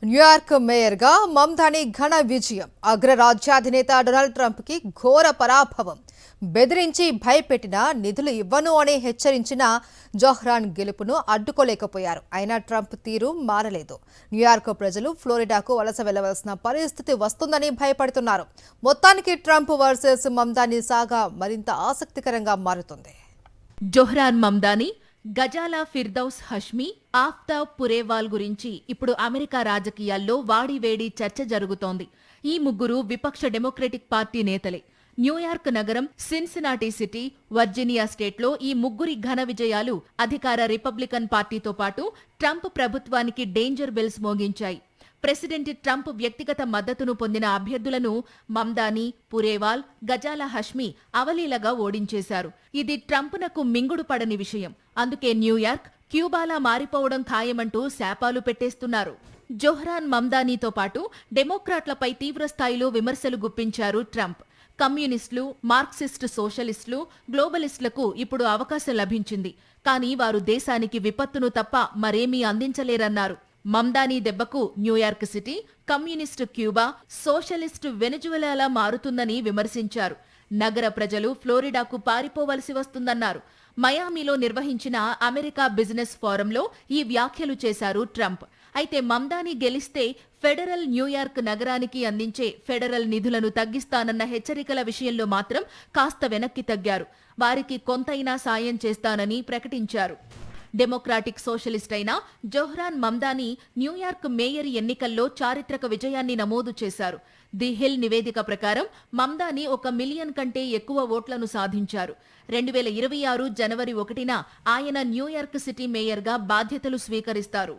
New York మేయర్గా మమ్దాని ఘన విజయం. అగ్రరాజ్యాధినేత డొనాల్డ్ ట్రంప్కి ఘోర పరాభవం. బెదిరించి భయపెట్టిన నిధులు ఇవ్వను అని హెచ్చరించిన జోహ్రాన్ గెలుపును అడ్డుకోలేకపోయారు. అయినా ట్రంప్ తీరు మారలేదు. న్యూయార్క్ ప్రజలు ఫ్లోరిడాకు వలస వెళ్లవలసిన పరిస్థితి వస్తుందని భయపడుతున్నారు. మొత్తానికి ట్రంప్ వర్సెస్ మమ్దాని సాగా మరింత ఆసక్తికరంగా మారుతుంది. జోహ్రాన్ మమ్దాని, గజాలా ఫిర్దౌస్ హష్మీ, ఆఫ్తాబ్ పురేవాల్ గురించి ఇప్పుడు అమెరికా రాజకీయాల్లో వాడివేడి చర్చ జరుగుతోంది. ఈ ముగ్గురు విపక్ష డెమోక్రటిక్ పార్టీ నేతలే. న్యూయార్క్ నగరం, సిన్సినాటి సిటీ, వర్జీనియా స్టేట్లో ఈ ముగ్గురి ఘన విజయాలు అధికార రిపబ్లికన్ పార్టీతో పాటు ట్రంప్ ప్రభుత్వానికి డేంజర్ బెల్స్ మోగించాయి. ప్రెసిడెంట్ ట్రంప్ వ్యక్తిగత మద్దతును పొందిన అభ్యర్థులను మమ్దాని, పురేవాల్, గజాలా హష్మీ అవలీలగా ఓడించేశారు. ఇది ట్రంప్నకు మింగుడు పడని విషయం. అందుకే న్యూయార్క్ క్యూబాలా మారిపోవడం ఖాయమంటూ శాపాలు పెట్టేస్తున్నారు. జోహ్రాన్ మమ్దానీతో పాటు డెమోక్రాట్లపై తీవ్రస్థాయిలో విమర్శలు గుప్పించారు ట్రంప్. కమ్యూనిస్టులు, మార్క్సిస్ట్ సోషలిస్టులు, గ్లోబలిస్టులకు ఇప్పుడు అవకాశం లభించింది. కానీ వారు దేశానికి విపత్తును తప్ప మరేమీ అందించలేరన్నారు. మమ్దానీ దెబ్బకు New York city communist Cuba, socialist వెనిజువెలాలా మారుతుందని విమర్శించారు. నగర ప్రజలు ఫ్లోరిడాకు పారిపోవలసి వస్తుందన్నారు. మయామిలో నిర్వహించిన అమెరికా బిజినెస్ ఫోరంలో ఈ వ్యాఖ్యలు చేశారు ట్రంప్. అయితే మమ్దానీ గెలిస్తే ఫెడరల్ న్యూయార్క్ నగరానికి అందించే ఫెడరల్ నిధులను తగ్గిస్తానన్న హెచ్చరికల విషయంలో మాత్రం కాస్త వెనక్కి తగ్గారు. వారికి కొంతైనా సాయం చేస్తానని ప్రకటించారు. డెమోక్రాటిక్ సోషలిస్ట్ అయిన జోహ్రాన్ మమ్దానీ న్యూయార్క్ మేయర్ ఎన్నికల్లో చారిత్రక విజయాన్ని నమోదు చేశారు. ది హిల్ నివేదిక ప్రకారం మమ్దానీ 1 మిలియన్ కంటే ఎక్కువ ఓట్లను సాధించారు. 2026 జనవరి 1న ఆయన న్యూయార్క్ సిటీ మేయర్గా బాధ్యతలు స్వీకరిస్తారు.